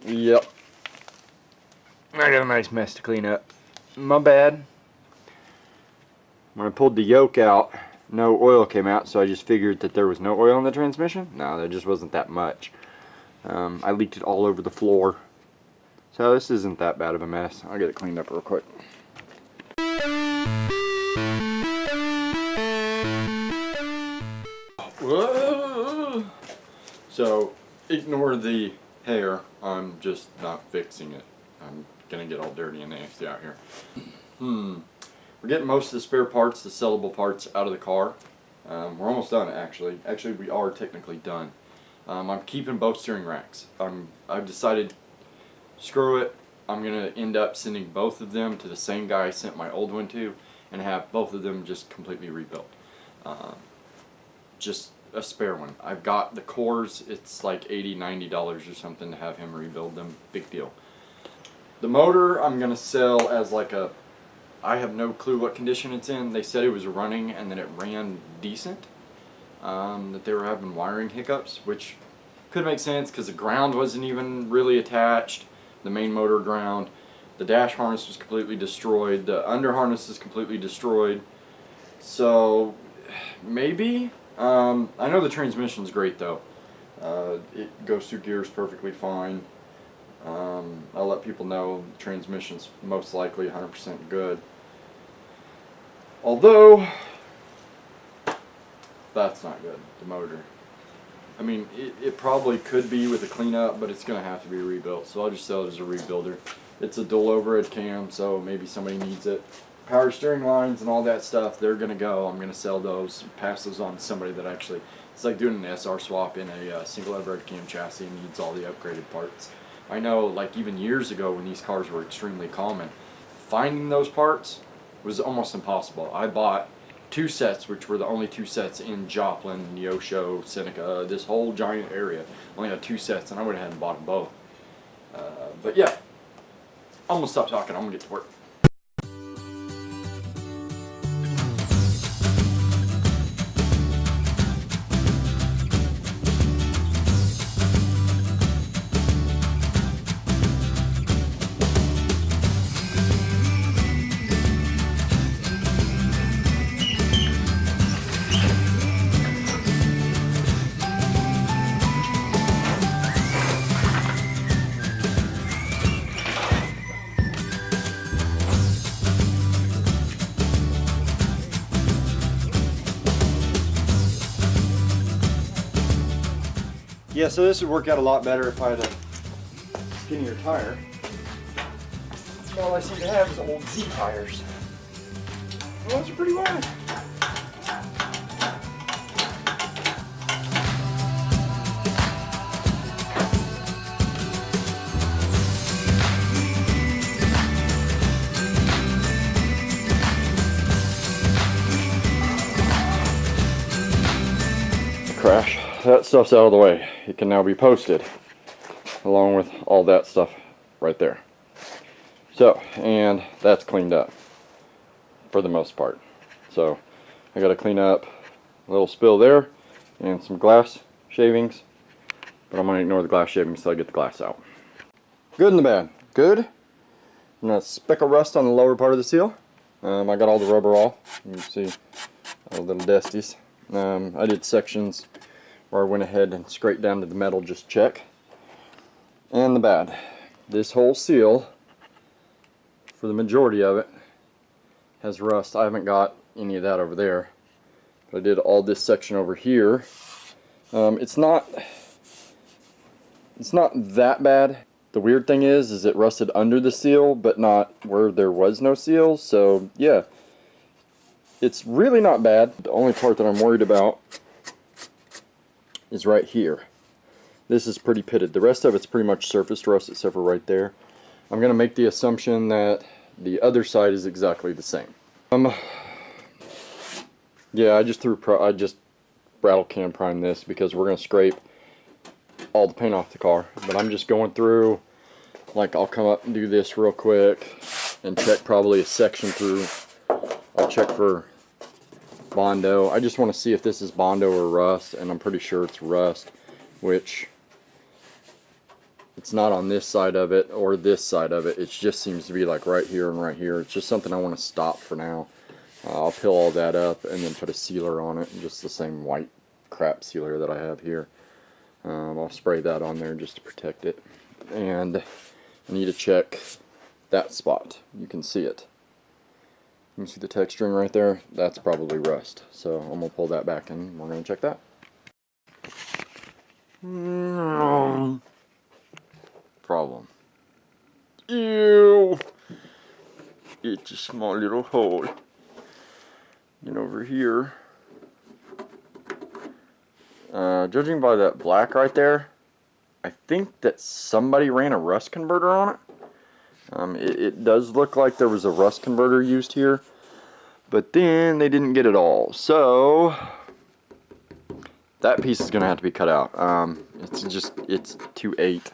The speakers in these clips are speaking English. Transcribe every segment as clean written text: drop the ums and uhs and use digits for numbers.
Yep. I got a nice mess to clean up. My bad. When I pulled the yoke out, no oil came out, so I just figured that there was no oil in the transmission. No, there just wasn't that much. I leaked it all over the floor. So this isn't that bad of a mess. I'll get it cleaned up real quick. Whoa. So, ignore the hair. I'm just not fixing it. I'm gonna get all dirty and nasty out here. We're getting most of the spare parts, the sellable parts, out of the car. We're almost done, actually. Actually, we are technically done. I'm keeping both steering racks. I've decided, screw it. I'm gonna end up sending both of them to the same guy I sent my old one to, and have both of them just completely rebuilt. Just a spare one. I've got the cores. It's like $80, $90 or something to have him rebuild them. Big deal. The motor I'm gonna sell as like a, I have no clue what condition it's in. They said it was running and that it ran decent. That they were having wiring hiccups, which could make sense because the ground wasn't even really attached. The main motor ground. The dash harness was completely destroyed. The under harness is completely destroyed. So maybe. I know the transmission's great though. It goes through gears perfectly fine. I'll let people know the transmission's most likely 100% good. Although, that's not good, the motor. I mean, it probably could be with a cleanup, but it's going to have to be rebuilt, so I'll just sell it as a rebuilder. It's a dual overhead cam, so maybe somebody needs it. Power steering lines and all that stuff, they're going to go. I'm going to sell those, pass those on to somebody that actually, it's like doing an SR swap in a single overhead cam chassis and needs all the upgraded parts. I know, like even years ago when these cars were extremely common, finding those parts was almost impossible. I bought 2 sets, which were the only 2 sets in Joplin, Neosho, Seneca, this whole giant area. Only had 2 sets, and I would have had and bought them both. But yeah, I'm gonna stop talking. I'm gonna get to work. Yeah, so this would work out a lot better if I had a skinnier tire. All I seem to have is old Z tires. Well, those are pretty wide. Crash. That stuff's out of the way. It can now be posted along with all that stuff right there. So, and that's cleaned up for the most part. So I got to clean up a little spill there and some glass shavings, but I'm going to ignore the glass shavings until I get the glass out. Good and the bad. Good. And a speck of rust on the lower part of the seal. I got all the rubber off. You can see all the little dusties. I did sections where I went ahead and scraped down to the metal just check. And the bad. This whole seal, for the majority of it, has rust. I haven't got any of that over there. But I did all this section over here. It's not that bad. The weird thing is it rusted under the seal, but not where there was no seal. So yeah, it's really not bad. The only part that I'm worried about is right here. This is pretty pitted. The rest of it's pretty much surface rust except for right there. I'm gonna make the assumption that the other side is exactly the same. Yeah, I just rattle can primed this because we're gonna scrape all the paint off the car. But I'm just going through, like I'll come up and do this real quick and check probably a section through. I'll check for Bondo. I just want to see if this is Bondo or rust, and I'm pretty sure it's rust, which It's not on this side of it or this side of it. It just seems to be like right here and right here. It's just something I want to stop for now. I'll peel all that up and then put a sealer on it, just the same white crap sealer that I have here. I'll spray that on there just to protect it. And I need to check that spot. You can see it. You can see the texturing right there. That's probably rust. So I'm going to pull that back and we're going to check that. Problem. Ew! It's a small little hole. And over here, judging by that black right there, I think that somebody ran a rust converter on it. It does look like there was a rust converter used here, but then they didn't get it all. So that piece is going to have to be cut out. It's 2/8.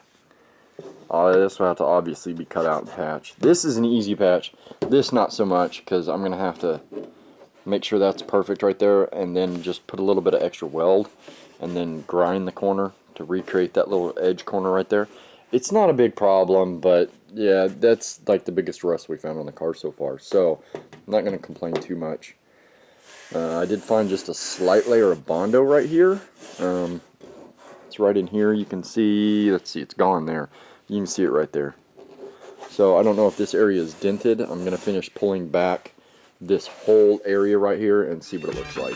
This will have to obviously be cut out and patched. This is an easy patch. This not so much, because I'm going to have to make sure that's perfect right there, and then just put a little bit of extra weld, and then grind the corner to recreate that little edge corner right there. It's not a big problem, but yeah, that's like the biggest rust we found on the car so far, so I'm not going to complain too much. I did find just a slight layer of Bondo right here. It's right in here. You can see, let's see, it's gone there. You can see it right there. So I don't know if this area is dented. I'm going to finish pulling back this whole area right here and see what it looks like.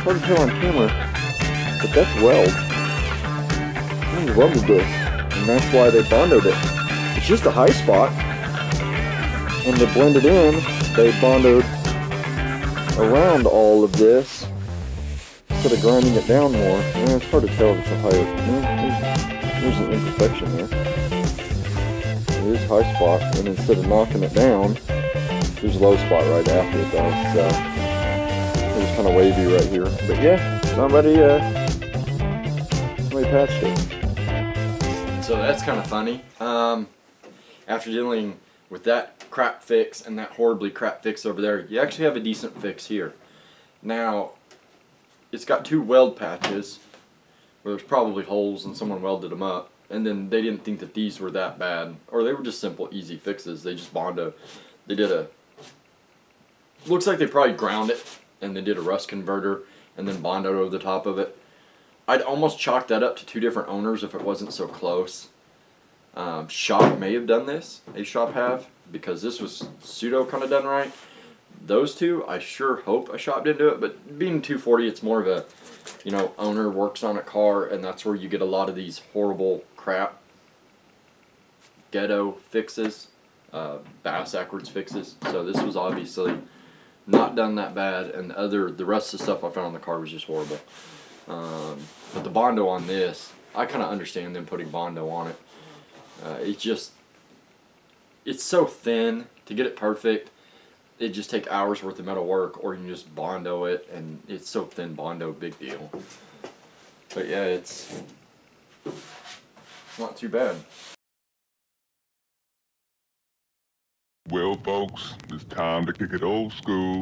Hard to tell on camera, but that's weld. Someone welded this, and that's why they bondoed it. It's just a high spot, and to blend it in, they bondoed around all of this instead of grinding it down more. Yeah, it's hard to tell if it's a high. There's an imperfection there. It is high spot, and instead of knocking it down, there's a low spot right after it though. So it's kind of wavy right here, but yeah, somebody patched it. So that's kind of funny. After dealing with that crap fix and that horribly crap fix over there, you actually have a decent fix here. Now, it's got 2 weld patches where there's probably holes and someone welded them up, and then they didn't think that these were that bad, or they were just simple, easy fixes. They just Bondo. They did a. Looks like they probably ground it, and they did a rust converter, and then Bondoed over the top of it. I'd almost chalk that up to 2 different owners if it wasn't so close. Shop may have done this. A shop have, because this was pseudo kind of done right. Those 2, I sure hope a shop didn't do it, but being 240, it's more of a, owner works on a car, and that's where you get a lot of these horrible crap ghetto fixes, backwards fixes. So this was obviously not done that bad, and the rest of the stuff I found on the car was just horrible. But the Bondo on this, I kind of understand them putting Bondo on it. It's so thin to get it perfect. It just take hours worth of metal work, or you can just Bondo it, and it's so thin Bondo, big deal. But yeah, it's not too bad. Well, folks, it's time to kick it old school.